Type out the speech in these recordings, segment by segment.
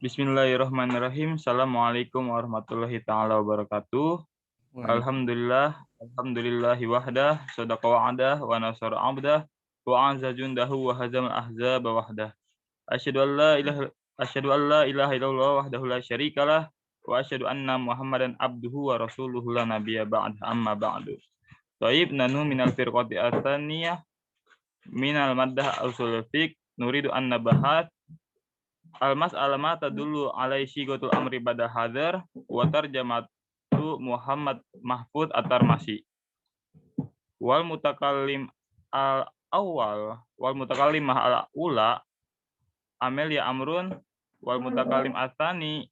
Bismillahirrahmanirrahim. Assalamualaikum warahmatullahi taala wabarakatuh. Alhamdulillahi wahdah, sadaqa wa'adah, wa nasara 'abdah, wa 'azza jundahu wa hazamal ahzaba wahdah. Asyhadu an la ilaha illallah wahdahu la syarikalah wa asyhadu anna Muhammadan abduhu wa rasuluhu la nabiyya ba'd, amma ba'du. Thayyib nanu minal firqati atsaniyah minal maddah usul fiqh nuridu an nabahat al-mas'alah tadullu alai syigotul amri bada hadar wa tarjamatu Muhammad Mahfud At-Tarmasi wal mutakallim al-awwal wal mutakallim al-ula Amelia Amrun wal mutakallim atsani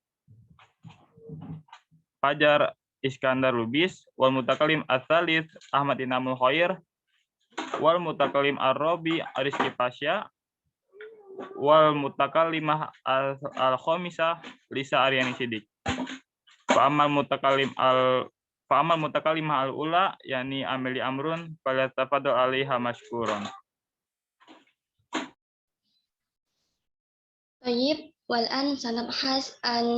Fajar Iskandar Lubis wal mutakallim ats-tsalits Ahmad Inamul Khair wal mutakallim ar-rabi Rizky Pasya wal mutakallimah al-khamisah Lisa Aryani Sidik. Fa amal mutakallimah al-ula yani Ameli Amrun falyatafadhal 'alaiha mashkuran. Tayyib wal an sanabhas an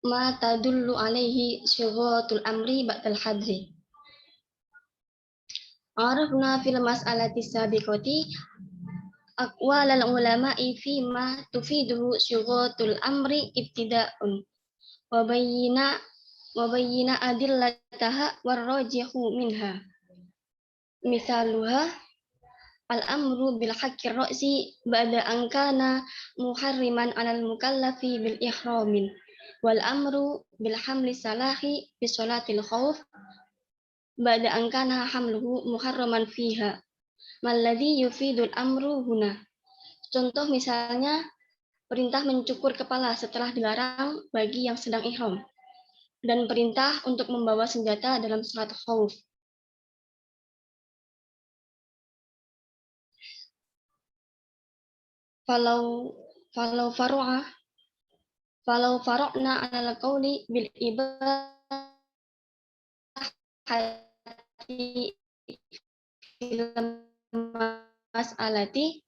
ma tadullu alaihi syighatul amri ba'dal hadri. Arafna fil mas'alati sabiqati aqwalal ulama'i fi ma tufiduhu syighatul amri ibtida'un wa bayyina adillataha warrajihu minha. Misaluha al-amru bil haqqir ra'si ba'da an kana muharriman 'alal mukallafi bil ihramin wal amru bil hamli salahi bi sholatil khauf ba'da an kana hamluhu muharraman fiha malladhi yufidul amru huna. Contoh misalnya perintah mencukur kepala setelah dilarang bagi yang sedang ihram dan perintah untuk membawa senjata dalam salat khauf. Falau fara'na 'alal qawli bil ibahati fil mas'alati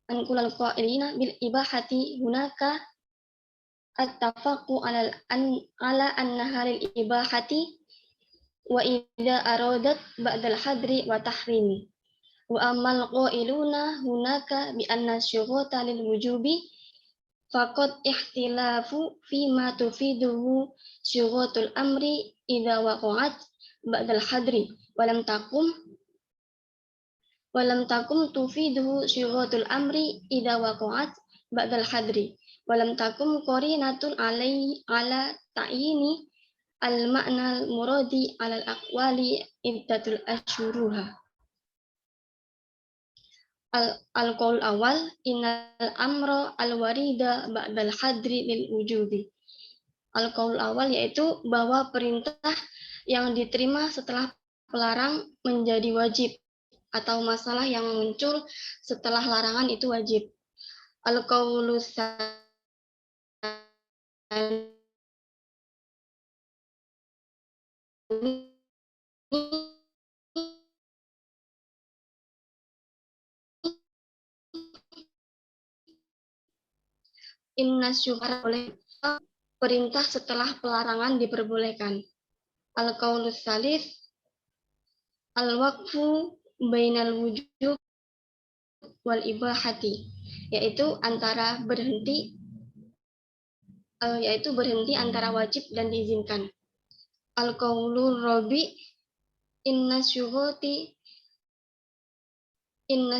an kulal qailina bil ibahati hunaka attafaqu ala anna halil ibahati wa idza aradat ba'dal hadri wa tahrimi wa amal qailuna hunaka bi anna syughata lil wujubi faqad ihtilafu fi ma tufiduhu syughatul amri idza waqa'at ba'dal hadri walam takum tufiduhu syughatul amri idza waqa'at ba'dal hadri walam takum qarinatun ala ta'yini al ma'nal muradi ala al aqwali iddatul asyuruha. Al-qaul awal innal amra al-warida ba'dal hadri lil wujubi. Al-qaul awal yaitu bahwa perintah yang diterima setelah pelarang menjadi wajib atau masalah yang muncul setelah larangan itu wajib. Al-qaulu tsani inna syuhara oleh perintah setelah pelarangan diperbolehkan. Al-qaulu tsalits al-waqfu bainal wujub wal ibahati, yaitu berhenti antara wajib dan diizinkan. Al-qaulur rabi inna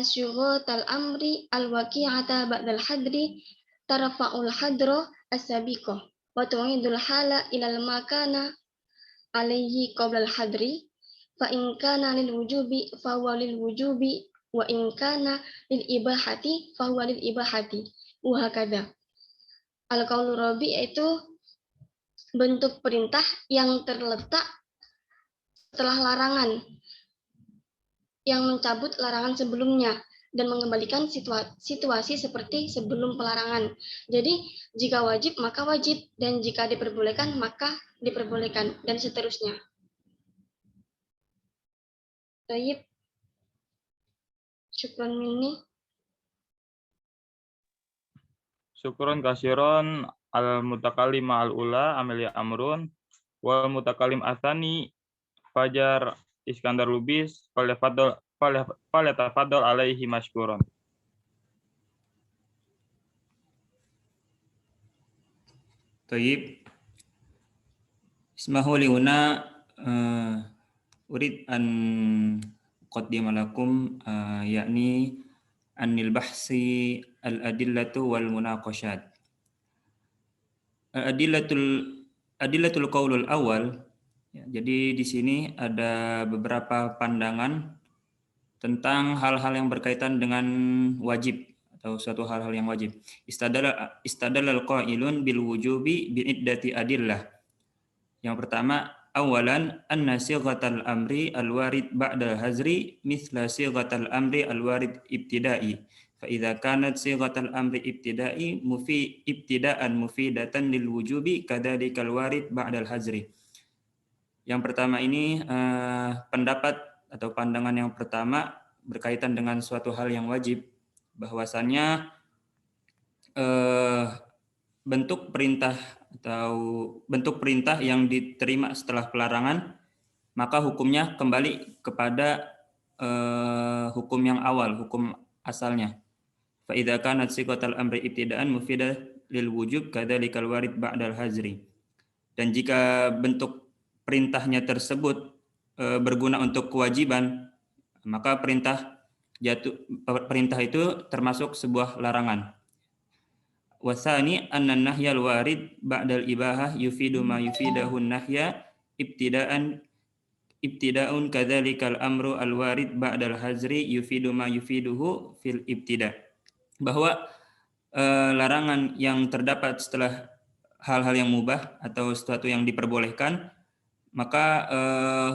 syughatal amri al-waqi'ata ba'dal hadri tarfa'ul hadra as-sabiqah wa tu'idul hala ilal makana alaihi qablal hadri fa in kana lil wujubi fa huwa lil wujubi wa in kana lil ibahati fa huwa lil ibahati wa hakadha. Al-qaulur rabi yaitu bentuk perintah yang terletak setelah larangan yang mencabut larangan sebelumnya dan mengembalikan situasi seperti sebelum pelarangan. Jadi jika wajib maka wajib dan jika diperbolehkan maka diperbolehkan dan seterusnya. Tayyib. Syukran minni. Syukron kasiron al-mutakallim al-ula Amelia Amrun wal mutakallim atsani Fajar Iskandar Lubis falyatafaddal alaihi mashkuran. Tayyib. Ismahu li huna urid an uqaddima lakum yakni anil bahsi al-adillatu wal munaqashat. Adillatul qaulul awal. Ya, jadi di sini ada beberapa pandangan tentang hal-hal yang berkaitan dengan wajib atau suatu hal-hal yang wajib. Istadallal qailun bil wujubi bi iddati adillah. Yang pertama, awalan anna sighatal amri al-warid ba'dal hazri mithla sighatal amri al-warid ibtida'i. Fa idza kanat sighatal amri ibtida'i ibtida'an mufidatan lil wujubi kadzalikal warid ba'dal hazri. Yang pertama ini pendapat atau pandangan yang pertama berkaitan dengan suatu hal yang wajib, bahwasannya bentuk perintah atau bentuk perintah yang diterima setelah pelarangan, maka hukumnya kembali kepada hukum yang awal, hukum asalnya. Fa idza kanat siqatal amri ibtidaan mufidah lil wujub kadzalikal warid ba'dal hazri. Dan jika bentuk perintahnya tersebut berguna untuk kewajiban, maka perintah itu termasuk sebuah larangan. Wasani anna nahyal warid ba'dal ibahah yufidu ma yufidahun nahya ibtida'un kadzalikal amru al warid ba'dal hazri yufidu ma yufiduhu fil ibtida'. Bahwa larangan yang terdapat setelah hal-hal yang mubah atau sesuatu yang diperbolehkan, maka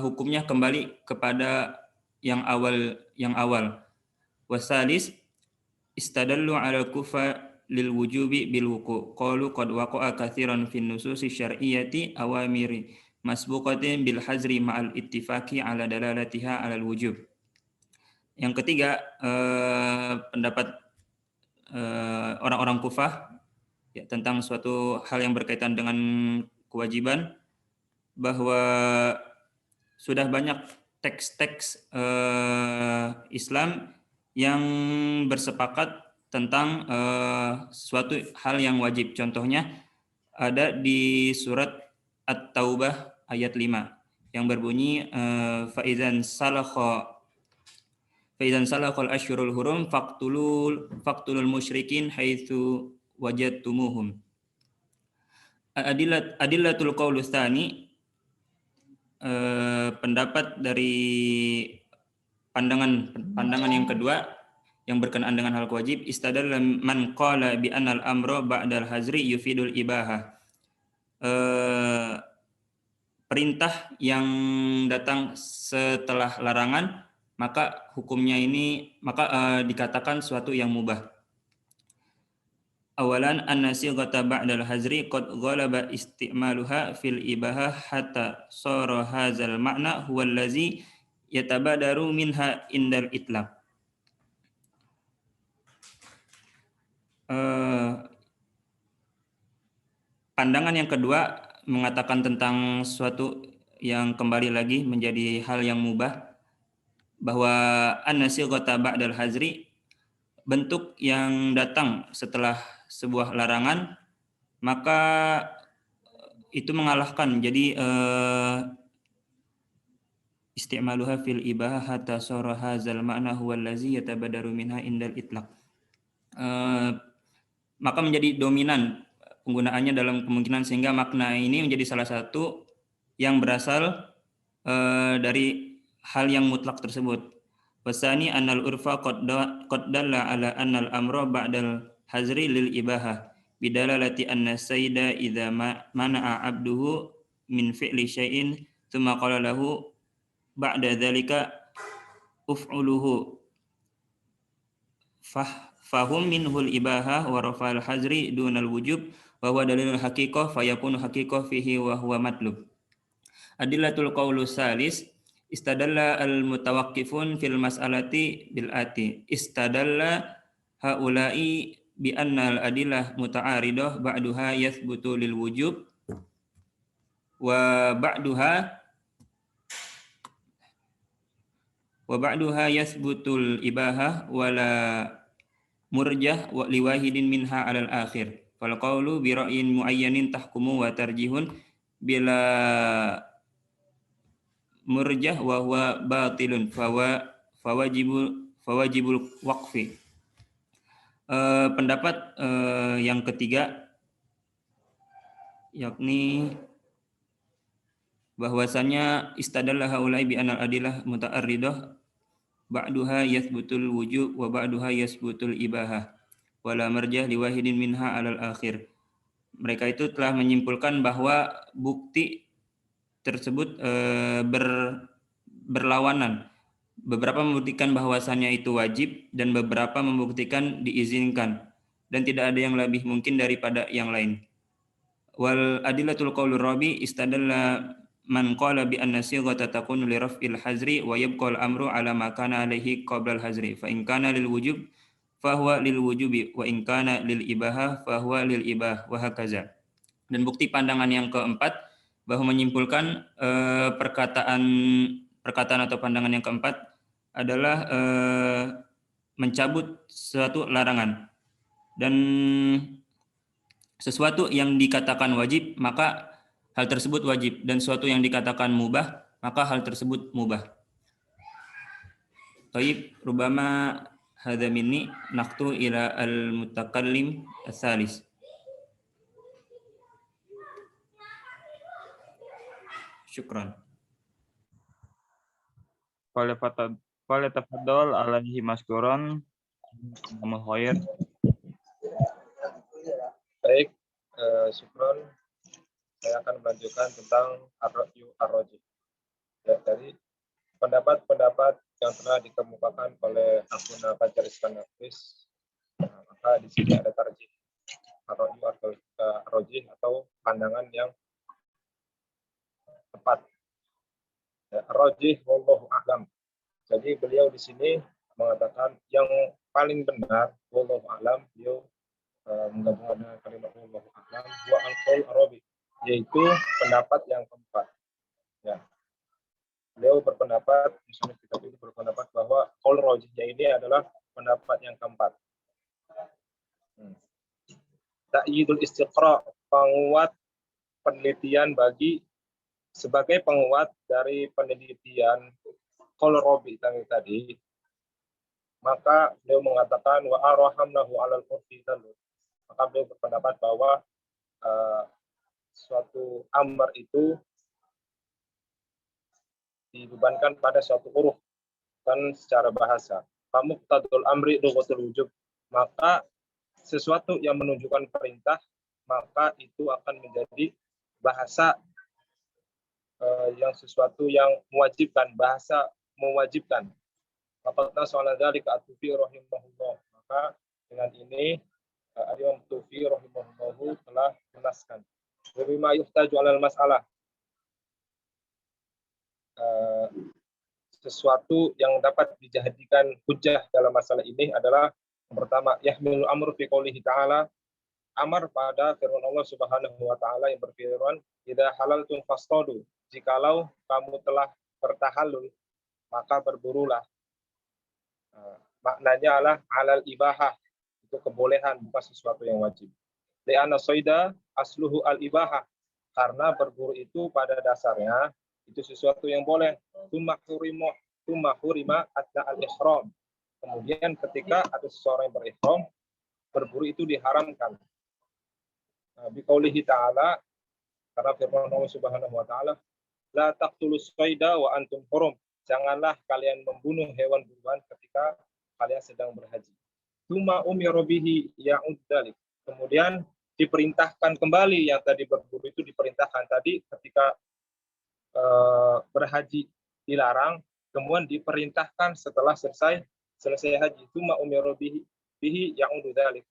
hukumnya kembali kepada yang awal. Wasalis istadallu ala kufa lil wujubi bil wuqu. Qalu qad waqa'a katsiran fin nususi syar'iyyati awamiri masbuqatin bil hazri ma'al ittifaqi ala dalalatiha ala al wujub. Yang ketiga, pendapat orang-orang Kufah ya, tentang suatu hal yang berkaitan dengan kewajiban, bahwa sudah banyak teks-teks Islam yang bersepakat tentang suatu hal yang wajib. Contohnya ada di surat At-Taubah ayat 5 yang berbunyi faizan salakhal asyhurul hurum faqtulul musyrikin haitsu wajadtumuhum. Adillatul qaulus tsani, pendapat dari pandangan yang kedua yang berkenaan dengan hal wajib, istadalla man qala bi anal amra ba'dal hazri yufidul ibahah. Perintah yang datang setelah larangan, maka hukumnya ini dikatakan suatu yang mubah. Awalan anna sighata ba'dal hazri qad ghalaba isti'maluha fil ibahah hatta sara hadzal ma'na huwa allazi yatabadaru minha indal itlaq. Pandangan yang kedua mengatakan tentang suatu yang kembali lagi menjadi hal yang mubah, bahwa anna sighata ba'dal hazri, bentuk yang datang setelah sebuah larangan, maka itu mengalahkan. Jadi isti'maluha fil ibahah hatta sara hadzal ma'na huwa allazi yatabadaru minha indal itlaq. Maka menjadi dominan penggunaannya dalam kemungkinan, sehingga makna ini menjadi salah satu yang berasal dari hal yang mutlak tersebut. Wasani annal urfa qad dalla ala annal amra ba'dal hazri lil ibahah bidalalati anna sayyida idza mana'a 'abduhu min fi'li syai'in tsumma qala lahu ba'da dzalika uf'uluhu fahum minhul ibahah wa rafa'al hazri dunal wujub wa huwa dalilul haqiqah fayakunu haqiqah fihi wa huwa matlub. Adillatul qaulus salis istadalla al mutawaqqifun fil mas'alati bil ati istadalla haula'i bi annal adillah muta'aridah ba'duha yathbutu lil wujub wa ba'duha yathbutul ibahah wala murjah wa liwahidin minha 'alal akhir. Fal qawlu bi ra'yin muayyanin tahkumu wa tarjihun bila murjah wa huwa batilun fawajibul waqfi. Pendapat yang ketiga yakni bahwasanya istadalla haula'i bi anal adillah muta'arridah ba'duha yathbutul wujub wa ba'duha yathbutul ibahah wala marjah liwahidin minha 'alal akhir. Mereka itu telah menyimpulkan bahwa bukti tersebut berlawanan. Beberapa membuktikan bahwasannya itu wajib dan beberapa membuktikan diizinkan dan tidak ada yang lebih mungkin daripada yang lain. Wal adillatul qaulur rabi istadalla man qala bi anna sighata takunu li raf'il hazri wa yabqa al-amru ala ma kana alaihi qabla al-hazri fa in kana lil wujub fa huwa lil wujubi wa in kana lil ibahah fa huwa lil ibah wa hakaza. Dan bukti pandangan yang keempat bahwa menyimpulkan perkataan atau pandangan yang keempat adalah mencabut suatu larangan dan sesuatu yang dikatakan wajib maka hal tersebut wajib dan sesuatu yang dikatakan mubah maka hal tersebut mubah. Taib rubama hadza minni naqtu ila al-mutakallim ats-tsalis. Syukran. Falyatafaddal alaihi maskuran Muhammad Khair. Baik, syukron. Saya akan melanjutkan tentang ar-ra'yu ar-rajih. Ya, dari pendapat-pendapat yang telah dikemukakan oleh Akhuna Fajar Iskan Nafis, maka di sini ada tarjih ar-ra'yu ar-rajih atau pandangan yang tepat. Ya, ar-rajih wallahu a'lam. Jadi beliau di sini mengatakan yang paling benar wallahu a'lam, beliau menggabungkan dengan kalimat wallahu a'lam wa al-qaul arabi, yaitu pendapat yang keempat. Ya. Beliau berpendapat, Muslim kitab ini berpendapat bahwa qaul rajihnya ini adalah pendapat yang keempat. Ta'yidul istiqra, penguat penelitian sebagai penguat dari penelitian qaul rabi tadi, maka beliau mengatakan wa arahamnahu 'alal urfi talur. Maka beliau berpendapat bahwa suatu amr itu dibebankan pada suatu huruf dan secara bahasa. Muqtadul amri lughatul wujub, maka sesuatu yang menunjukkan perintah maka itu akan menjadi bahasa yang sesuatu yang mewajibkan, bahasa mewajibkan. Apakah soal dzalika at-Tufi rahimahullah, maka dengan ini Imam Tufi rahimahullah telah menaskan bima yuhtaju 'alal mas'alah, sesuatu yang dapat dijadikan hujjah dalam masalah ini adalah yang pertama yahmilu amru fi qoulihi ta'ala, amar pada firman Allah Subhanahu wa taala yang berfirman idza halaltum fastadu, jikalau kamu telah bertahallul maka berburulah. Maknanya adalah alal ibahah, itu kebolehan, bukan sesuatu yang wajib. Li'anna soida asluhu al ibahah, karena berburu itu pada dasarnya itu sesuatu yang boleh. Tsumma hurima atna al ihram, kemudian ketika ada seseorang yang berihram, berburu itu diharamkan. Biqaulihi ta'ala, karena firman Allah Subhanahu wa taala, la taqtulus soida wa antum hurum, janganlah kalian membunuh hewan buruan ketika kalian sedang berhaji. Tsumma umiru bihi ya'ud dzalik, kemudian diperintahkan kembali yang tadi berburu itu diperintahkan tadi ketika berhaji dilarang, kemudian diperintahkan setelah selesai haji. Tsumma umiru bihi ya'ud dzalik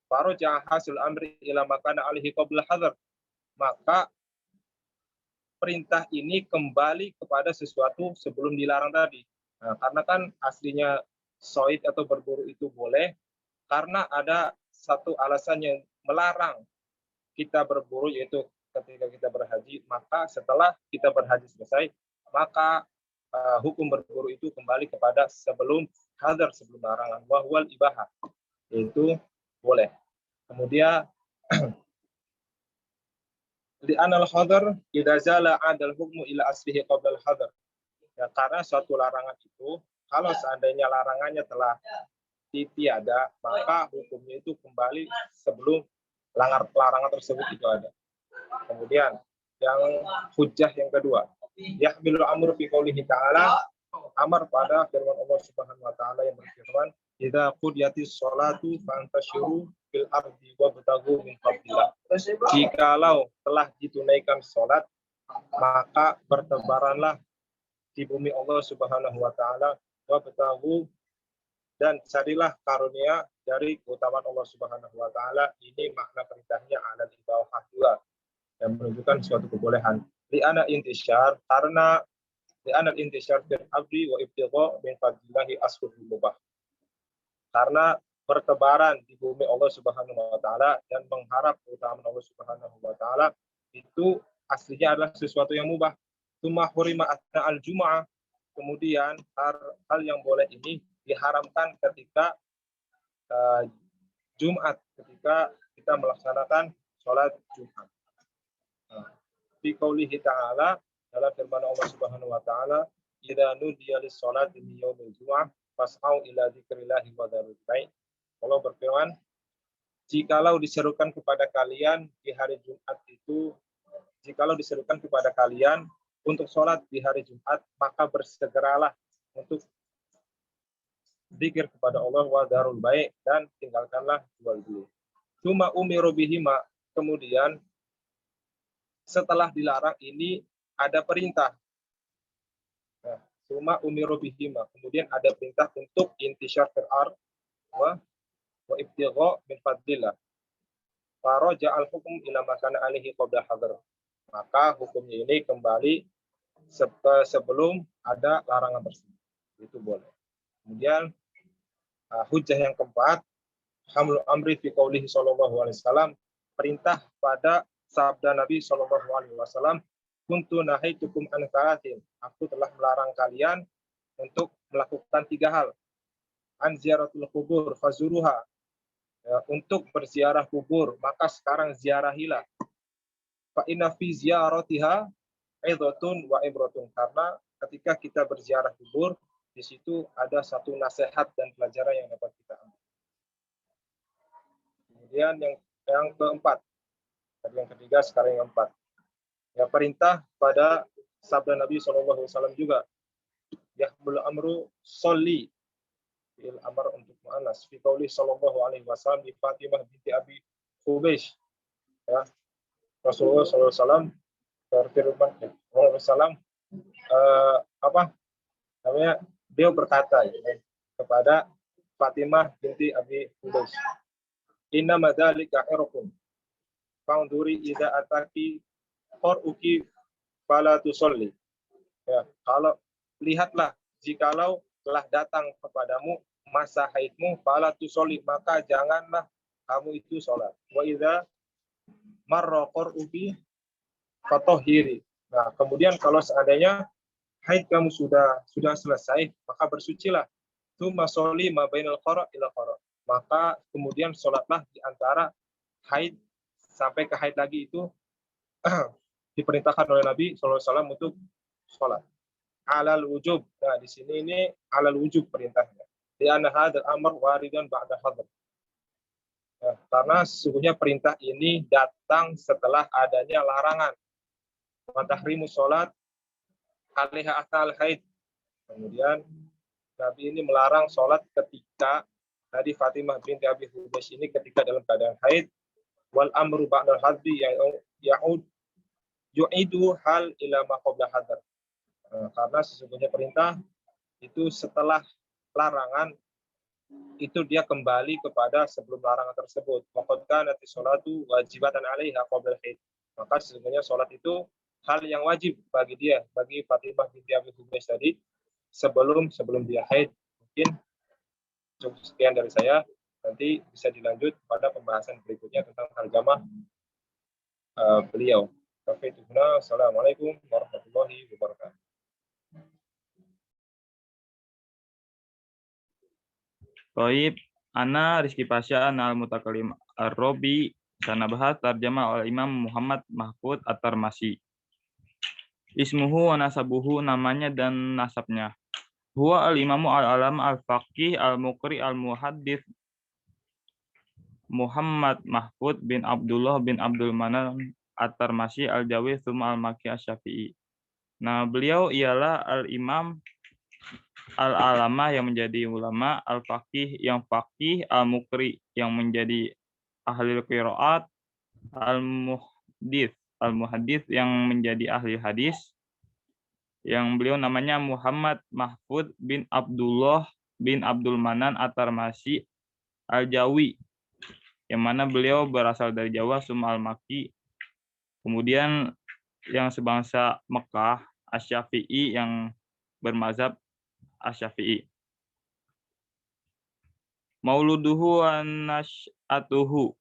faraja hasil amri ila makana alaihi qabla hadar, maka perintah ini kembali kepada sesuatu sebelum dilarang tadi. Nah, karena kan aslinya soid atau berburu itu boleh, karena ada satu alasan yang melarang kita berburu, yaitu ketika kita berhaji, maka setelah kita berhaji selesai, maka hukum berburu itu kembali kepada sebelum hadar, sebelum larangan, wahwal ibahah, yaitu boleh. Kemudian di anal hadar idza zala adal hukmu ila aslihi qabla al hadar. Ya, karena suatu larangan itu kalau seandainya larangannya telah ditiada, maka hukumnya itu kembali sebelum larangan tersebut itu ada. Kemudian yang hujjah yang kedua, yahmilu amru fi qoulihi ta'ala, amar pada firman Allah Subhanahu wa taala yang berfirman, idza qudiyatis sholatu fantashiru fil ardi wabtaghu min fadlillah. Jikalau telah ditunaikan salat, maka bertebaranlah di bumi Allah Subhanahu wa taala, wabtaghu, dan carilah karunia dari keutamaan Allah Subhanahu wa taala. Ini makna perintahnya ala ibahah juga, yang menunjukkan suatu kebolehan. Li'ana intishar, karena li'ana intishar fil abdi wa ibtigha min fadlillahi asrul mubah. Karena bertebaran di bumi Allah Subhanahu wa taala dan mengharap keutamaan Allah Subhanahu wa taala itu aslinya adalah sesuatu yang mubah. Tsumma hurima atna al-jum'ah, kemudian hal yang boleh ini diharamkan ketika Jumat, ketika kita melaksanakan sholat Jumat. Di qoulihi ta'ala, dalam firman Allah Subhanahu wa taala, idza nudiya lis-sholati min yaumil jum'ah fas'au ila dzikrillahi wa dzarul bai'. Allah berfirman, jikalau diserukan kepada kalian di hari Jumat itu, jikalau diserukan kepada kalian untuk sholat di hari Jumat, maka bersegeralah untuk zikir kepada Allah wa dzarul bai', dan tinggalkanlah jual beli. Cuma umiru bihima, kemudian setelah dilarang ini ada perintah. Nah, cuma umiru bihima, kemudian ada perintah untuk intishar fil ard wa ibtigha min fadlillah. Faraja al hukm ila ma kana alaihi qabla hadar. Maka hukumnya ini kembali sebelum ada larangan tersebut. Itu boleh. Kemudian hujjah yang keempat, hamlu amri fi qoulihi sallallahu alaihi wasallam, perintah pada sabda Nabi sallallahu alaihi wasallam, kuntu nahaitukum an thalathin, aku telah melarang kalian untuk melakukan 3 hal. An ziyaratul kubur fazuruha, ya, untuk berziarah kubur, maka sekarang ziarahilah. Fa inna fi ziyaratiha idhatun wa ibratun, karena ketika kita berziarah kubur, di situ ada satu nasihat dan pelajaran yang dapat kita ambil. Kemudian yang keempat, tadi yang ketiga, sekarang yang keempat, ya, perintah pada sabda Nabi SAW juga, yahmul amru sholli, fil amr untuk mu'annas, fi qauli sallallahu alaihi wasallam di Fatimah binti Abi Hubaysh, ya, Rasulullah SAW berfirman, beliau berkata, ya, kepada Fatimah binti Abi Hubaysh, inna madzalika irqun fa'nduri idza ataki qaruki fala tusolli. Ya, kalau lihatlah jikalau telah datang kepadamu masa haidmu, fala tusolli, maka janganlah kamu itu sholat. Wa idza marra qaruki fatahhiri. Nah, kemudian kalau seandainya haid kamu sudah selesai, maka bersucilah. Tsumma sholli ma bainal qara ila qara. Maka kemudian sholatlah di antara haid sampai ke haid lagi, itu diperintahkan oleh Nabi SAW untuk sholat. Alal wujub. Nah, di sini ini alal wujub perintahnya. Di anna hadzal amr waridan ba'da hadr. Nah, karena sesungguhnya perintah ini datang setelah adanya larangan. Wa tahrimu sholat alaiha athal haid. Kemudian Nabi ini melarang sholat ketika tadi Fatimah binti Abi Hubaysh ini ketika dalam keadaan haid. Wal amru ba'dal hadri ya'ud yu'idu hal ila ma qabla hadar. Karena sesungguhnya perintah itu setelah larangan itu dia kembali kepada sebelum larangan tersebut. Waqad kanati sholatu wajibatan 'alaiha qabla haid. Maka sesungguhnya sholat itu hal yang wajib bagi dia, bagi Fatimah binti Abi Hubaysh tadi sebelum dia haid. Mungkin cukup sekian dari saya. Nanti bisa dilanjut pada pembahasan berikutnya tentang tarjamah beliau. Assalamualaikum warahmatullahi wabarakatuh. Baik, ana Rizky Pasha al-Mutakalim ar-Robi sana bahas tarjamah oleh Imam Muhammad Mahfud At-Tarmasi. Ismuhu wa nasabuhu, namanya dan nasabnya. Huwa al-imamu al-alam al-faqih al-muqri al-muhaddith Muhammad Mahfud bin Abdullah bin Abdul Manan At-Tarmasi al-Jawi thumma al-Maki asy-Syafi'i. Nah, beliau ialah al-imam al-alamah yang menjadi ulama, al-faqih yang faqih, al-muqri yang menjadi ahli qiraat, al-muhaddits yang menjadi ahli hadis, yang beliau namanya Muhammad Mahfud bin Abdullah bin Abdul Manan At-Tarmasi al-Jawi, yang mana beliau berasal dari Jawa, summa al-Maki, kemudian yang sebangsa Mekah, asy-Syafi'i yang bermazhab asy-Syafi'i. Mauluduhu wa nasy'atuhu,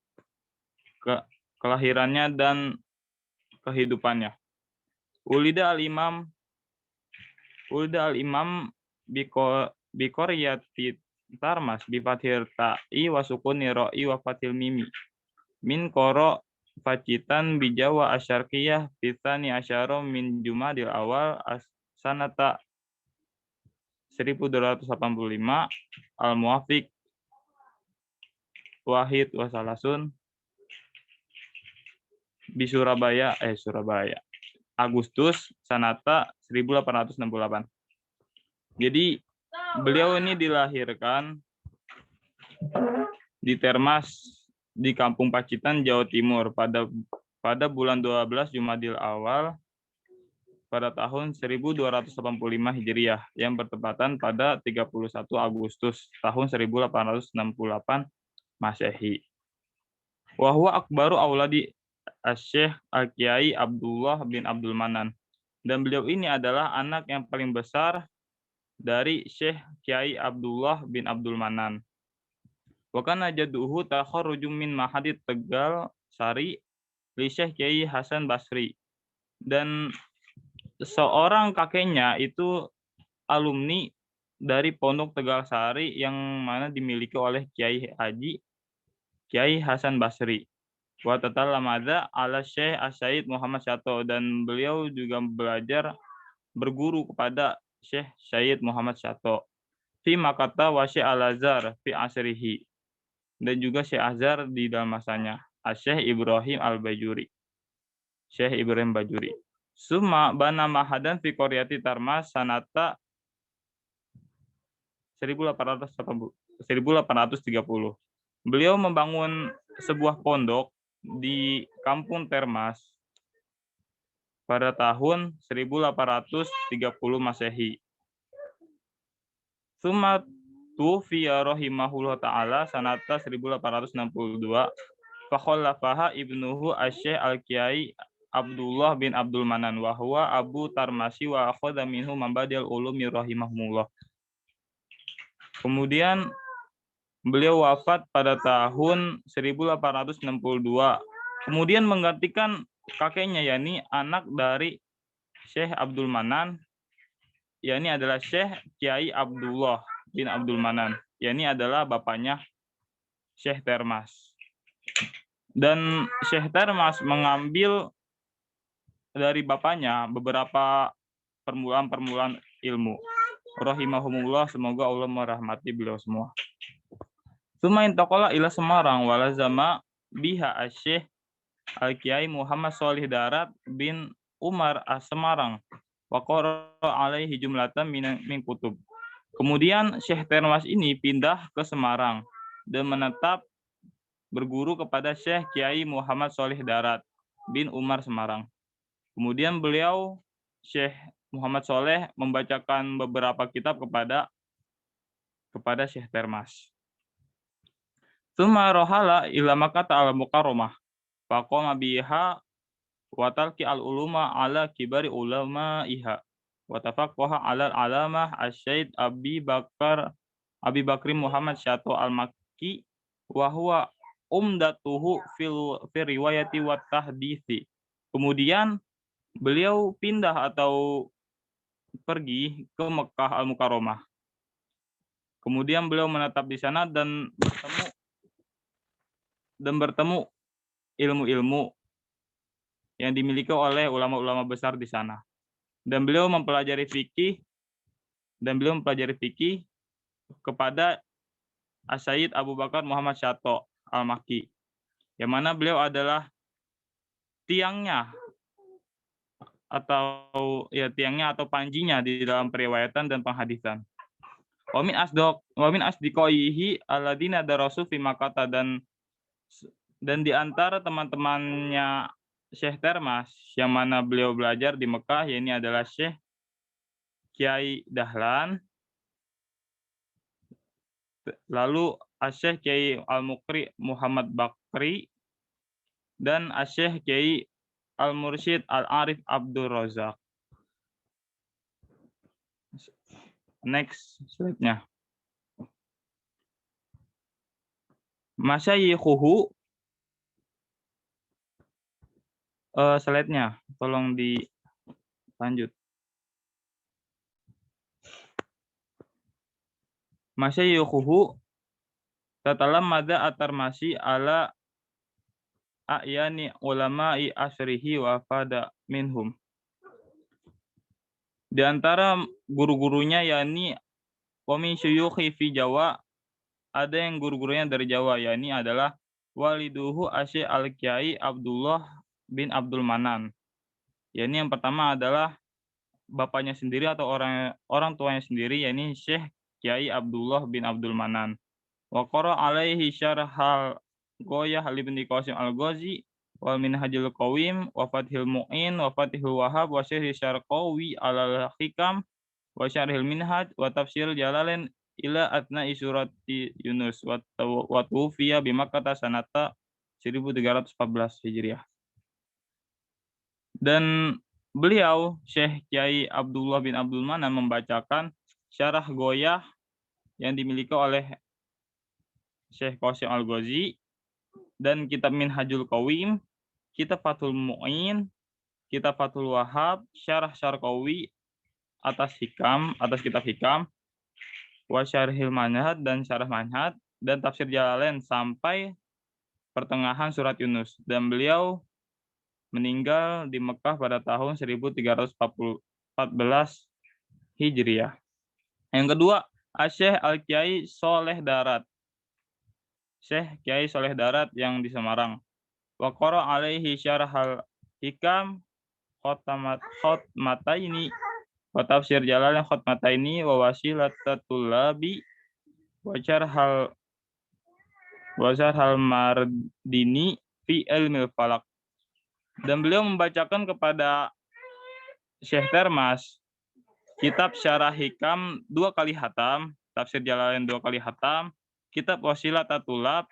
kelahirannya dan kehidupannya. Ulida al-imam biqoryati Tarmas bifathir ta'i wa sukuni ra'i wa fathil mimi min qara facitan bijawa asyarqiyah fitani asyara min jumadil awal sanata 1285 al-muwafiq wahid wa salasun di Surabaya Agustus sanata 1868. Jadi beliau ini dilahirkan di Termas di Kampung Pacitan, Jawa Timur pada bulan 12 Jumadil Awal pada tahun 1285 Hijriah yang bertepatan pada 31 Agustus tahun 1868 Masehi. Wa huwa akbaru auladi Asy-Syaikh Al-Kiai Abdullah bin Abdul Manan, dan beliau ini adalah anak yang paling besar dari Syekh Kiai Abdullah bin Abdul Manan. Wa kana jadduhu takharruju min Mahadit Tegal Sari li Syekh Kiai Hasan Basri, dan seorang kakeknya itu alumni dari Pondok Tegal Sari yang mana dimiliki oleh Kiai Haji Kiai Hasan Basri. Wa tatalamadza ala Syekh As-Said Muhammad Syato, dan beliau juga belajar berguru kepada Syekh Said Muhammad Syato. Fi makata wa Syekh Al-Azhar fi asrihi, dan juga Syekh Azhar di dalam masanya. Syekh Ibrahim Al-Bajuri. Syekh Ibrahim Bajuri. Summa bana mahadan fi qaryati Tarmas sanata 1830. Beliau membangun sebuah pondok di Kampung Termas pada tahun 1830 Masehi. Tsumma tufiya rahimahullah ta'ala sanata 1862 fakhallafaha ibnuhu Asy-Syaikh Al-Kiai Abdullah bin Abdul Manan wa huwa Abu Tarmasi wa akhadha minhu mabadi'al ulumi rahimahumullah. Kemudian beliau wafat pada tahun 1862. Kemudian menggantikan kakeknya, yakni anak dari Syekh Abdul Manan, yakni adalah Syekh Kiai Abdullah bin Abdul Manan, yakni adalah bapaknya Syekh Termas. Dan Syekh Termas mengambil dari bapaknya beberapa permulaan ilmu. Rahimahumullah, semoga Allah merahmati beliau semua. Tsumma intaqala ila Semarang wa lazama biha Asy-Syaikh Al-Kiai Muhammad Shalih Darat bin Umar As-Semarang wa qara alaihi jumlatan min kutub. Kemudian Syekh Termas ini pindah ke Semarang dan menetap berguru kepada Syekh Kiai Muhammad Shalih Darat bin Umar Semarang. Kemudian beliau Syekh Muhammad Shalih membacakan beberapa kitab kepada Syekh Termas. Tsumma rohala ila Makkah al-Mukarramah faqama biha wa talqi al-uluma ala kibari ulama'iha wa tafaqqaha ala al-alamah Asy-Syaikh Abi Bakri Muhammad Syato al-Makki wa huwa umdatuhu fil riwayati wa tahditsi. Kemudian beliau pindah atau pergi ke Mekah Al-Mukarramah. Kemudian beliau menetap di sana dan bertemu ilmu-ilmu yang dimiliki oleh ulama-ulama besar di sana. Dan beliau mempelajari fikih kepada As-Sayyid Abu Bakar Muhammad Syato Al-Makki, yang mana beliau adalah tiangnya atau panjinya di dalam periwayatan dan penghadisan. Wa min asdiqaihi alladziina darasu fi Makkah, dan di antara teman-temannya Syekh Termas yang mana beliau belajar di Mekah, yakni adalah Syekh Kiai Dahlan, lalu Syekh Kiai Al-Mukri Muhammad Bakri, dan Syekh Kiai Al-Mursyid Al-Arif Abdul Razak. Next slide-nya. Masyayikhuhu, slide-nya tolong dilanjut. Masyayikhuhu tatalammadha at-Tarmasi ala a'yani ulama'i asrihi wa fada minhum. Di antara guru-gurunya yakni wa min syuyukhi fi Jawa, ada yang guru-gurunya dari Jawa, yakni adalah waliduhu Asy Al-Kiai Abdullah bin Abdul Manan. Yakni yang pertama adalah bapaknya sendiri atau orang tuanya sendiri, yakni Syekh Kiai Abdullah bin Abdul Manan. Wa qara alaihi syarhal Ghoyah Ibnu Qasim Al-Ghazi wal Minhajul Qawim wa Fathul Mu'in wa Fathul Wahhab wa Syarh Syarqawi al-Hikam wa Syarhil Minhaj wa Tafsir Jalalain ila atna'i surati Yunus wa tufiya bi Makkah sanata 1314 Hijriah. Dan beliau Syekh Kiai Abdullah bin Abdul Manan membacakan syarah Ghoyah yang dimiliki oleh Syekh Qasim Al-Ghazi dan kitab Minhajul Qawim, kitab Fathul Mu'in, kitab Fathul Wahhab, syarah Syarqawi atas kitab Hikam, wa Syarhil Manhaj dan syarah Manhaj, dan tafsir Jalalain sampai pertengahan surat Yunus. Dan beliau meninggal di Mekah pada tahun 1314 Hijriah. Yang kedua, Syekh Al-Kiai Soleh Darat. Syekh Kiai Soleh Darat yang di Semarang. Wa qara alaihi syarhal hikam khotmataini wa tafsir Jalalain khotmataini wa wasilatul labi wa syarhal Mardini fi ilmil falak. Dan beliau membacakan kepada Syekh Termas kitab Syarah Hikam 2 kali hatam, tafsir Jalalain 2 kali hatam, kitab Wasilatul Lab,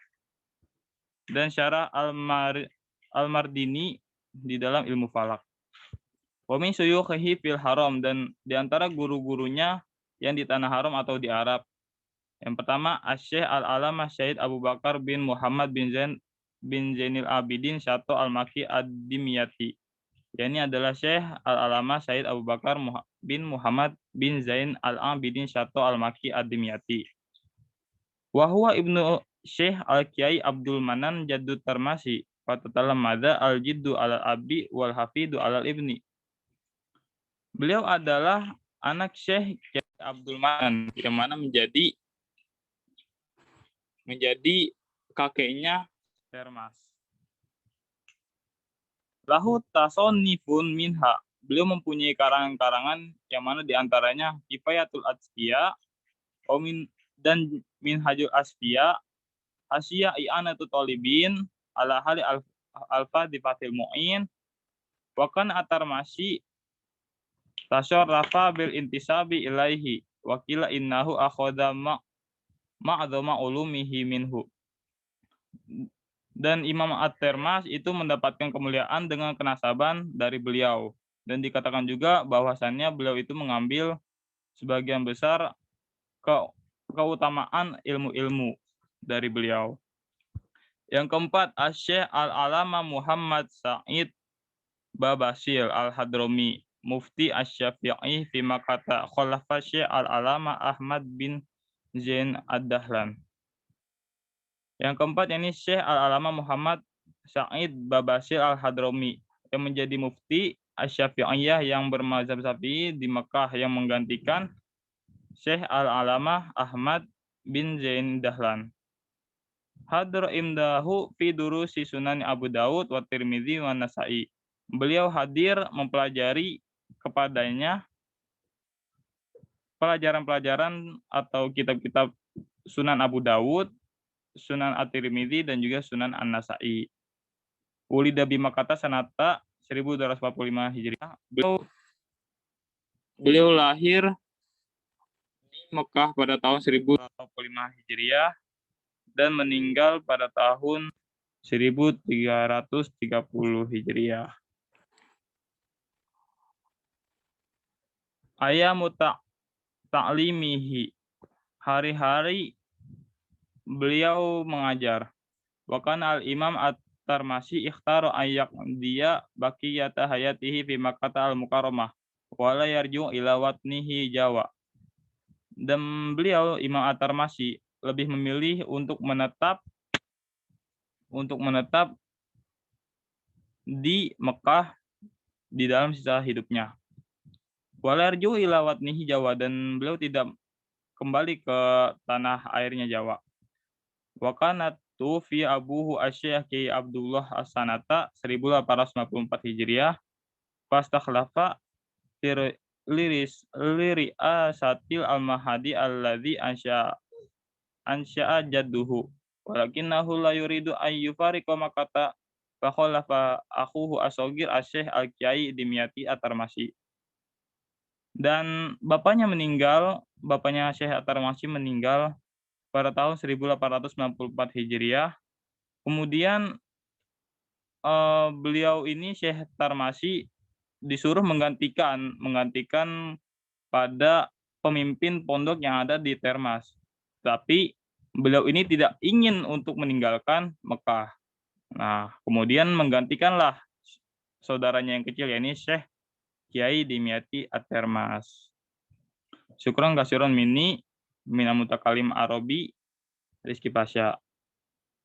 dan syarah Al-Mardini di dalam ilmu falak. Wa min syuyukhihi fil haram, dan di antara guru-gurunya yang di tanah haram atau di Arab. Yang pertama, Asy-Syaikh Al-Alamah Syahid Abu Bakar bin Muhammad bin Zainil Abidin Syato Al-Makki Ad-Dimyati. Ini adalah Syekh Al-Alamah Syahid Abu Bakar bin Muhammad bin Zain Al-Abidin Syato Al-Makki Ad-Dimyati. Wa huwa ibnu Syekh Al-Kiai Abdul Manan Jaddut Tarmasi, fatatalammadha al-jiddu alal abi wal hafidu alal ibni. Beliau adalah anak Syekh Kiai Abdul Manan yang mana menjadi kakeknya Termas. Lahu tasonnifun minha. Beliau mempunyai karangan-karangan yang mana diantaranya Kifayatul Atsqiya dan Minhajul Asfiya, Asya I'anatu Talibin, ala hali alfa di Fathil Mu'in, wa kan at-Tarmasi tasyarrafa bil intisabi ilaihi, wa qila innahu akhadha ma'adhama ulumihi minhu. Dan Imam At-Termas itu mendapatkan kemuliaan dengan kenasaban dari beliau. Dan dikatakan juga bahwasannya beliau itu mengambil sebagian besar keutamaan ilmu-ilmu dari beliau. Yang keempat, Asy-Syaikh Al-Alama Muhammad Sa'id Babasil Al-Hadrami, Mufti Asy-Syafi'i fi Makkah, khalafa Syekh Al-Alama Ahmad bin Zain Ad-Dahlan. Yang keempat, ini Syekh Al-Alama Muhammad Sa'id Babasil Al-Hadrami, yang menjadi mufti Asy-Syafi'iyah yang bermazhab Syafi'i di Mekah, yang menggantikan Syekh Al-Alama Ahmad bin Zain Dahlan. Hadra imdahu fi durusi Sunan Abu Dawud wa Tirmidzi wa Nasa'i. Beliau hadir mempelajari kepadanya pelajaran-pelajaran atau kitab-kitab Sunan Abu Dawud, Sunan At-Tirmidzi, dan juga Sunan An-Nasa'i. Ulida bi Makkah sanata 1245 Hijriah. Beliau lahir di Mekah pada tahun 1245 Hijriah dan meninggal pada tahun 1330 Hijriah. Ayamu ta'limihi, hari-hari beliau mengajar. Wa kana al-Imam At-Tirmidzi ikhtara ayak dia baqiyata hayatihi fi Makkah al-Mukarramah wa la yarju ila watnihi Jawa. Dan beliau Imam At-Tirmidzi lebih memilih untuk menetap di Mekah di dalam sisa hidupnya. Walarju ila watnihi Jawa, dan beliau tidak kembali ke tanah airnya Jawa. Wa kana tufi abuhu Asy-Syaikh Ki Abdullah As-Sanata 1854 Hijriah fastakhlafa liri'asatil al-mahadi alladzi ansya'a jadduhu walakinahu la yuridu an yufariqa Makkah fa khalafa akhuhu as-saghir Asy-Syaikh Al-Kiai Dimyati At-Tirmidzi. Dan bapaknya Syekh At-Tirmidzi meninggal pada tahun 1894 Hijriah. Kemudian beliau ini Syekh At-Tirmidzi disuruh menggantikan pada pemimpin pondok yang ada di Termas. Tapi beliau ini tidak ingin untuk meninggalkan Mekah. Nah, kemudian menggantikanlah saudaranya yang kecil, yakni Syekh Kiai Dimyati At-Tirmidzi. Syukran kasiron minal mutakalim Arabi Rizky Pasha.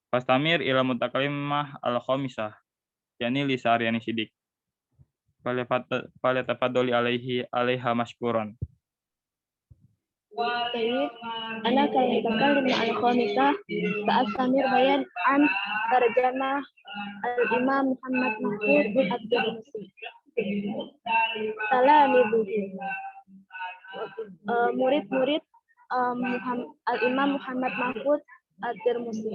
Fastamir ila mutakalimah al-khamisah, yakni Lisa Aryani Sidik. Falyatafaddali alaiha mashkuran. طيب أنا كان أتكلم عن الخامسة سأستمر بيان عن ترجمة الإمام محمد محمود بن الترمذي. تلاميذه murid-murid Al-Imam Muhammad Mahfud At-Tirmidzi.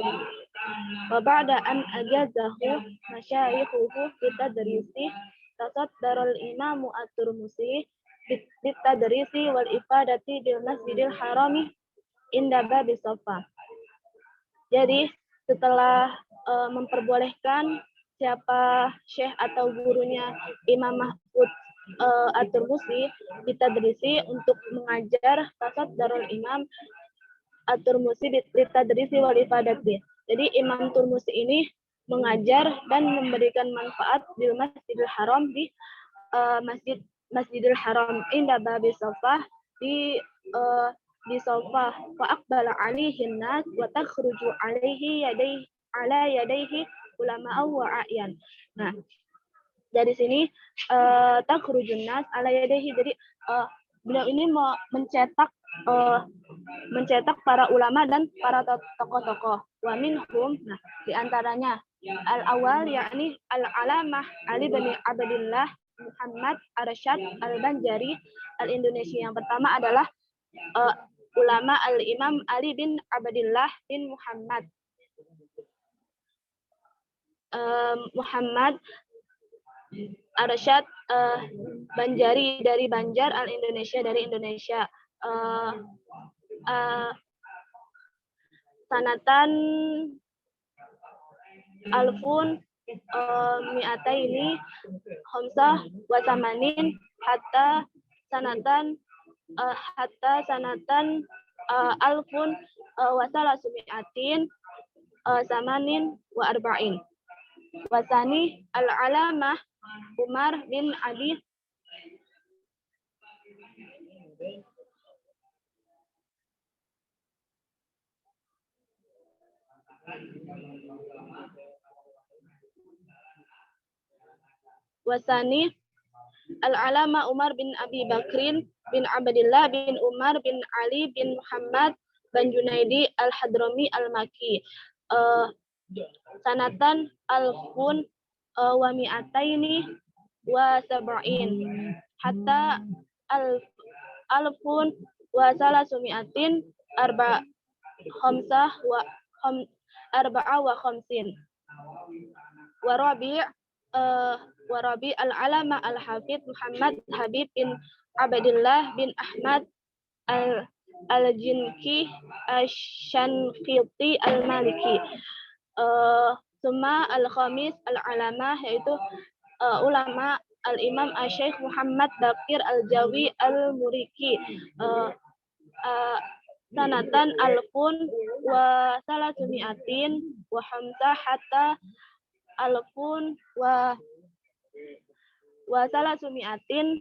Wa ba'da an ajazahu masyayikhuhu bitadrisi tasaddara al-Imam At-Tirmidzi bitadrisi wal ifadati bil Masjidil Harami inda babi Safa. Jadi setelah memperbolehkan siapa syekh atau gurunya Imam Mahfud At-Tirmidzi ditadrisi untuk mengajar tasaddarul Imam At-Tirmidzi ditadrisi wal ifadati. Jadi Imam Tirmidzi ini mengajar dan memberikan manfaat di Masjidil Haram di Masjidil Haram inda babi Safa di Safa fa aqbala alaihi nas wa takhruju alaihi yadayhi ulama wa a'yan. Nah, dari sini takhrujun nas ala yadayhi, jadi beliau ini mau mencetak para ulama dan para tokoh-tokoh. Wa minhum, nah di antaranya al-awwal yakni al-alamah Ali bin Abdillah Muhammad Arsyad Al-Banjari Al-Indonesia. Yang pertama adalah ulama al-Imam Ali bin Abdillah bin Muhammad Arsyad Banjari dari Banjar Al-Indonesia, dari Indonesia. Sanatan alfun mi'ataini khamsah wa tamanin hatta sanatan alfun wa salasumi'atin samanin wa arba'in. Wasani al-alamah Umar bin Abi Wasani Al-Alama Umar bin Abi Bakrin bin Abdillah bin Umar bin Ali bin Muhammad bin Junaidi Al-Hadrami Al-Maki. Sanatan alfun wa mi'ataini wa sab'in hatta alfun wa salasumi'atin arba'a wa khamsin. Warabi al-alama al-hafidh Muhammad Habib bin Abdullah bin Ahmad al-Jinki Asy-Syanqiti al-Maliki. Summa al-khamis al-alama yaitu ulama al-imam Asy-Syaikh Muhammad Baqir al-Jawi al-Muriki. Sanatan alfun wa salasumi'atin wa hamsa hatta alfun wa salasumi'atin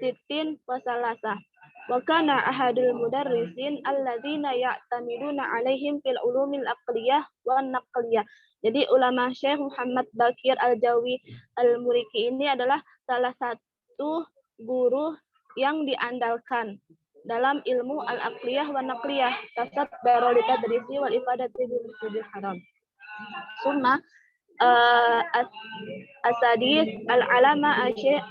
sitin wa salasa. Wa kana ahadul mudarrisin alladzina ya'tamiduna alaihim fil ulumil aqliyah wan naqliyah. Jadi ulama Syekh Muhammad Baqir Al-Jawi Al-Muriki ini adalah salah satu guru yang diandalkan dalam ilmu al-aqliyah wan naqliyah, tasat barolita tadrisi wal ifadati bil masjidil haram. Summa As-Sadis al-alama Syekh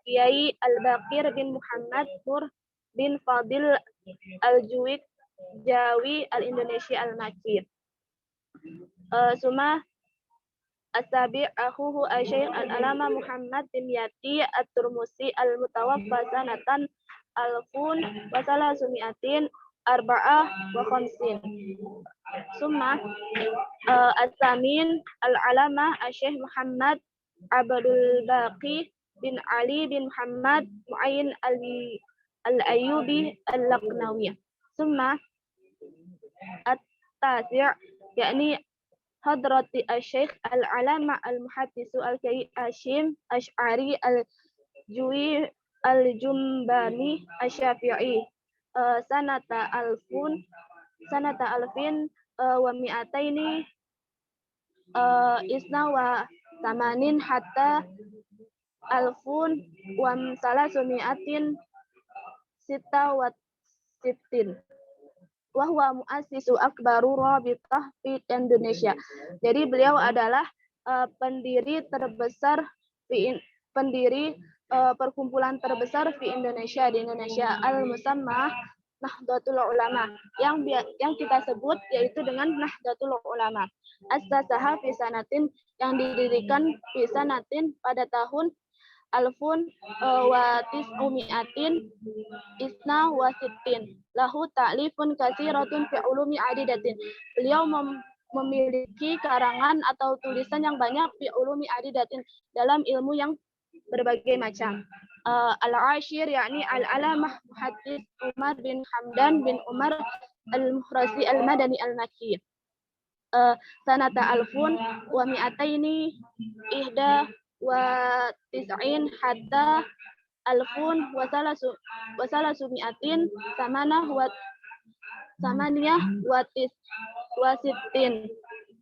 Kiai Al-Baqir bin Muhammad Nur bin Fadil Al-Juwik Jawi Al-Indonesia Al-Maki. Summa As-Sabi' akhuhu Syekh Al-Alama Muhammad bin Yati At-Turmusi Al-Mutawaffa sanatan alfun wa salasumi'atin arba'ah wa khamsin. Summa As-Samin Al-Alama Syekh Muhammad Abdul Baqi bin Ali bin Muhammad Mu'ayyin Al-Ayyubi Al-Laqnawi. Summa At-Tasi' yakni Hadrati Syekh Al-Alama Al-Muhaddisu Al-Kiai Hashim Asy'ari Al-Juwi Al-Jumbani Asy-Syafi'i. Sanata alfin wa mi'ataini isna wa tamanin hatta alfun wa salasumi'atin sita wa sittin. Wa huwa muassisu akbaru rabitah fi Indonesia. Jadi beliau adalah pendiri terbesar perkumpulan terbesar di Indonesia al-musamma Nahdlatul Ulama yang kita sebut yaitu dengan Nahdlatul Ulama. As-sasaha fi sanatin yang didirikan fi sanatin pada tahun alfun wa tis'umi'atin isna wa sittin. Lahu ta'lifun katsiratun fi ulumi adidatin. Beliau memiliki karangan atau tulisan yang banyak fi ulumi adidatin dalam ilmu yang berbagai macam. Al-Ashir yakni al-alamah muhaddits Umar bin Hamdan bin Umar al-Mukhrazi al-Madani al-Makki. Sanata alfun wa mi'ataini ihda wa tis'in hatta alfun wa salasumi'atin samaniyah wa sittin.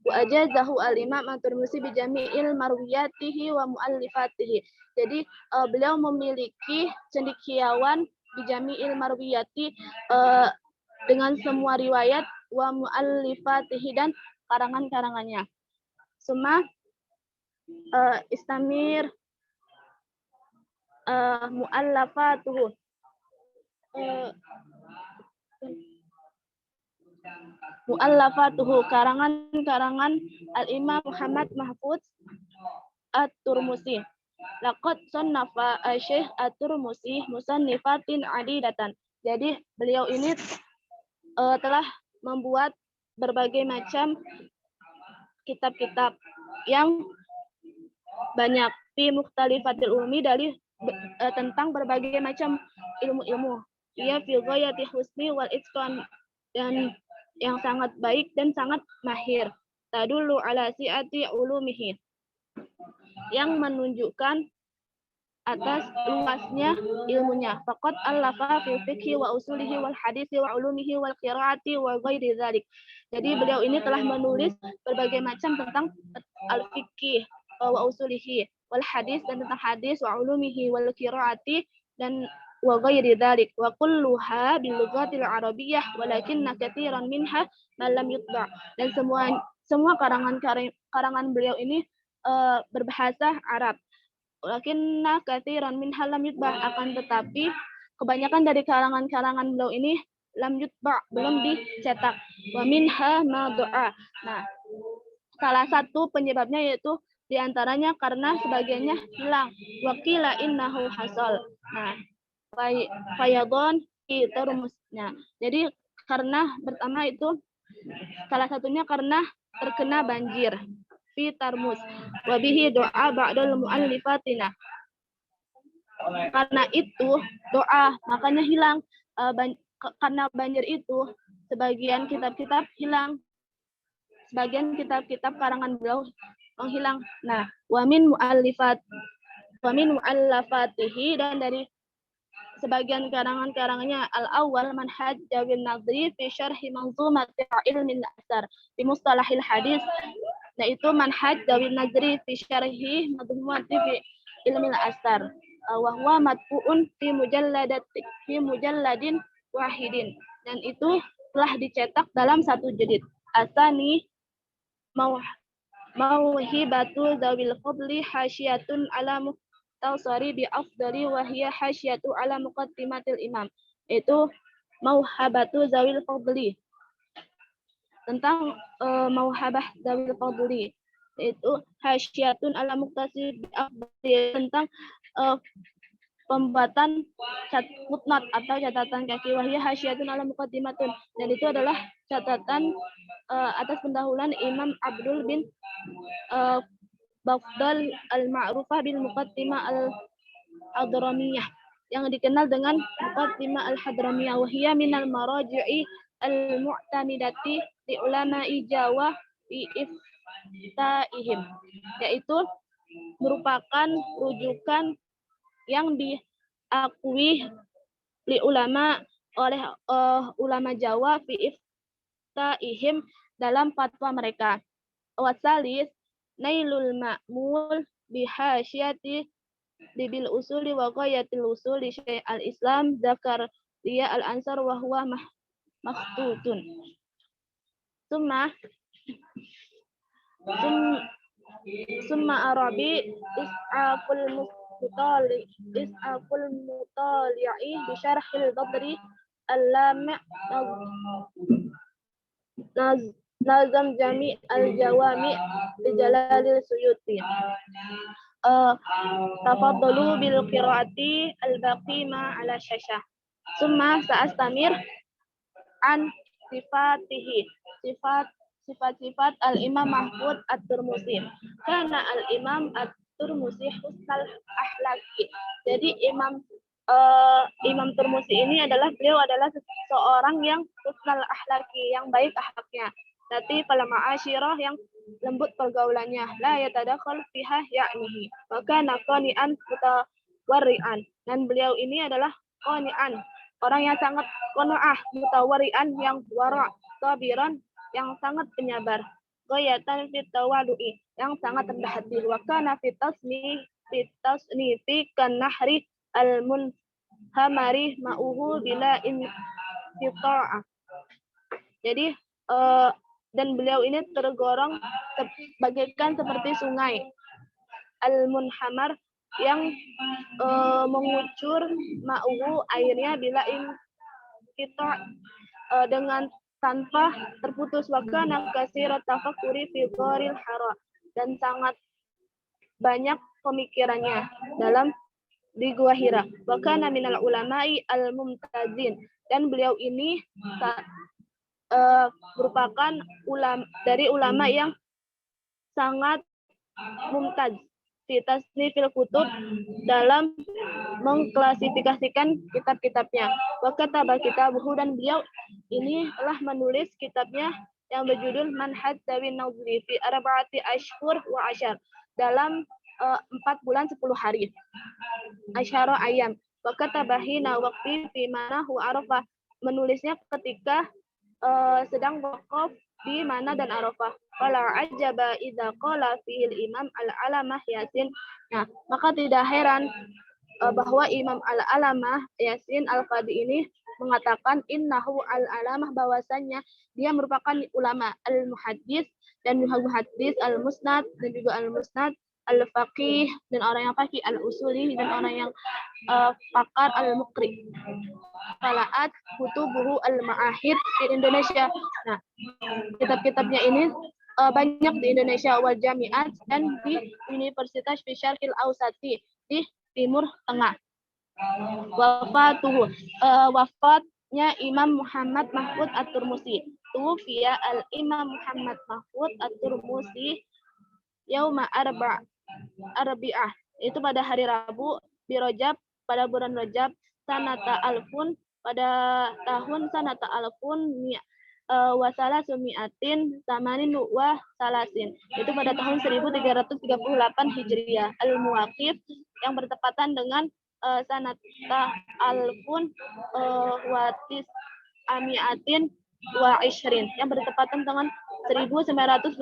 Wa ajazahu al-imam at-Tirmidzi bi jami'il marwiyatihi wa muallifatihi. Jadi beliau memiliki cendekiawan bi jami'il marwiyati dengan semua riwayat wa muallifatihi dan karangan-karangannya. Summa istamir muallafatuhu. Muallafatuhu karangan-karangan Al-Imam Muhammad Mahfuz At-Turmusi. Laqad sannafa Syekh At-Turmusi musannifatin adidatan. Jadi beliau ini telah membuat berbagai macam kitab-kitab yang banyak fi mukhtalifatil ulumi dari tentang berbagai macam ilmu-ilmu. Ia fi ghayati husni wal itqan dan yang sangat baik dan sangat mahir. Tadullu ala si'ati ulumihi, yang menunjukkan atas luasnya ilmunya. Faqad allafa fil fiqhi wa usulihi wal hadisi wa ulumihi wal qiraati wa ghairi dzalik. Jadi beliau ini telah menulis berbagai macam tentang al-fiqih wa usulihi wal hadis, dan tentang hadis, wa ulumihi wal qiraati, dan wa ghairi dzalik, wa kulluha bil lughatil arabiyyah walakinna katsiran minha ma lam yutba'. Dan semua karangan beliau ini berbahasa Arab. Walakinna katsiran minha lam yutba', akan tetapi kebanyakan dari karangan-karangan beliau ini lam yutba', belum dicetak. Wa minha ma du'a. Nah, salah satu penyebabnya yaitu diantaranya karena sebagiannya hilang. Wa qila innahu hasal. Nah, fayadon fi tarmusnya. Jadi karena pertama itu salah satunya karena terkena banjir fi tarmus. Wa bihi doa ba'dal mu'allifatina. Karena itu doa, makanya hilang. Karena banjir itu sebagian kitab-kitab hilang, sebagian kitab-kitab karangan beliau menghilang. Nah, wa min mu'allafatihi, dan dari sebagian karangan-karangannya al-awwal manhaj Jawin Nadri fi syarhi manzumati ilmin asar fi mustalahil hadis, yaitu manhaj Jawin Nadri fi syarhi manzumati fi ilmin asar, wa huwa matbu'un fi mujalladin wahidin, dan itu telah dicetak dalam satu jilid. Asani mauhibatu zawil fadli hasyatun ala muhtasari bi afdali wa hiya hasyatu ala muqaddimatil imam. Itu mauhabatu zawil fadli, tentang mauhabah zawil fadli, itu hasyatun ala muqtasari bi afdali, tentang pembuatan footnote atau catatan kaki, wahya hasyatun ala muqaddimatun, dan itu adalah catatan atas pendahuluan Imam Abdul bin Bafdal al-ma'rufah bil muqaddimah al-hadramiyah, yang dikenal dengan muqaddimah al-hadramiyah, wahya minal maraji'i al-mu'tamidati li ulama'i Jawa fi iftaihim, yaitu merupakan rujukan yang diakui li ulama oleh ulama Jawa fi iftaihim, dalam fatwa mereka. Wasalis nailul ma'mul bihasyati bil usuli wa ghayatil usul li syai' al-islam zakar dia al-ansar wa huwa makhtutun. Summa arabi is'aful mutali'i bi syarhil badri al-lami' nazam jami' al-jawami' li Jalalil Suyuti. Tafaddalu bil qiraati al-baqi ma ala syashah. Summa sa'astamir an sifatihi, sifat-sifat al-Imam Mahfud at-Tirmidzi. Karena al-Imam at-Tirmidzi husnal akhlaki. Jadi Imam Tirmidzi ini beliau adalah seorang yang husnal akhlaki, yang baik akhlaknya. Nanti pada ma'asyirah, yang lembut pergaulannya. La yatadakhal fiha ya'nihi. Maka qani'an mutawarri'an. Dan beliau ini adalah qani'an, orang yang sangat qanaah, mutawarri'an, yang wara', sabiran, yang sangat penyabar, ghayatan fit tawadu'i, yang sangat rendah hati, wa kana fit tasnifi kan nahri al-munhamari ma'uhu bila inqita'ah. Jadi dan beliau ini tergolong bagaikan seperti sungai al-munhamar, yang mengucur ma'uhu, airnya, bila inqita', dengan tanpa terputus. Wa kana katsirat tafakkuri fi gharil hara, dan sangat banyak pemikirannya di Gua Hira. Wa kana minal ulama'i al-mumtazin, dan beliau ini merupakan dari ulama yang sangat mumtaz. fi tasnifil kutub, dalam mengklasifikasikan kitab-kitabnya. Wa kataba kitabuhu, dan beliau ini telah menulis kitabnya yang berjudul Manhaj Zawin Nazri fi arba'ati ashhur wa ashar, dalam 4 bulan 10 hari. Asyara ayam. Wa kataba hina waqfi fi manahu Arafah, menulisnya ketika sedang wakaf di Mana dan Arafah. Qala ajaba idza qala fihi al-imam al-alamah Yasin. Nah, maka tidak heran bahwa Imam al-alamah Yasin al-Qadi ini mengatakan innahu al-alamah, bahwasannya dia merupakan ulama al-muhaddis dan muhaddis al-musnad dan juga al-musnad, al-faqih dan orang yang faqih, al-usuli dan orang yang pakar, al-muqri. Qalaat kutubuhu al-ma'ahid di Indonesia. Nah, kitab-kitabnya ini banyak di Indonesia, wal jami'at, dan di Universitas Syarqil Ausati di Timur Tengah. Wafatnya Imam Muhammad Mahfud At-Turmusi. Tuwfiya al-Imam Muhammad Mahfud At-Turmusi yauma Arbi'ah, itu pada hari Rabu, di Rajab, pada bulan Rajab, sanata alfun, pada tahun sanata alfun wasala sumiatin tamanin wa salasin, itu pada tahun 1338 Hijriah, al-Muwaqif, yang bertepatan dengan sanata alfun watis amiatin wa ishrin, yang bertepatan dengan 1920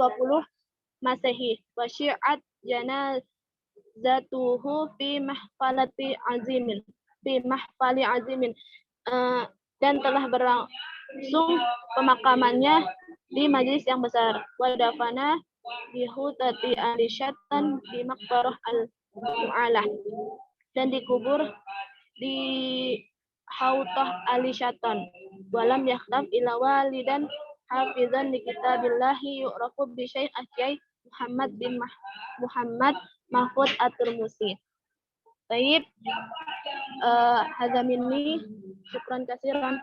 Masehi. Wa syi'at janazatuhu fi mahfalati azimin, dan telah berlangsung pemakamannya di majelis yang besar. Wa dafana bihutati alisyatan di maqbarah al-mu'alah, dan dikubur di Hautah alisyatan. Walam yakhtaf ila walidan hafizan li kitabillahi yu'rafu bi syekh Asyai Muhammad bin Muhammad Mahfud At-Turmusi. Baik, hadza minni, syukran katsiran.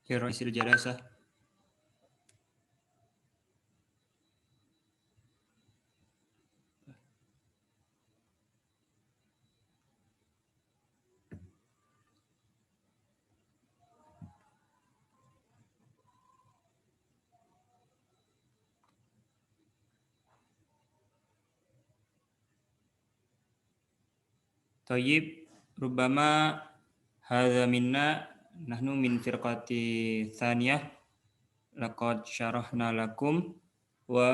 Ya, Ra'isul Jalasah. Tayyib, rubbama hadza minna nahnu min firqati tsaniyah laqad syarahna lakum wa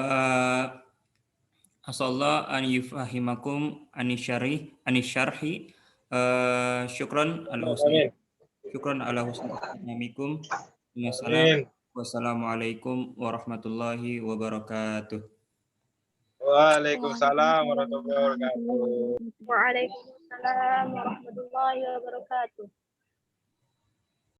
asallahu an yufahimakum anisyarhi syukran ala husni fahmikum. Wassalamualaikum warahmatullahi wabarakatuh. Waalaikumsalam warahmatullahi wabarakatuh. Waalaikumsalam warahmatullahi wabarakatuh.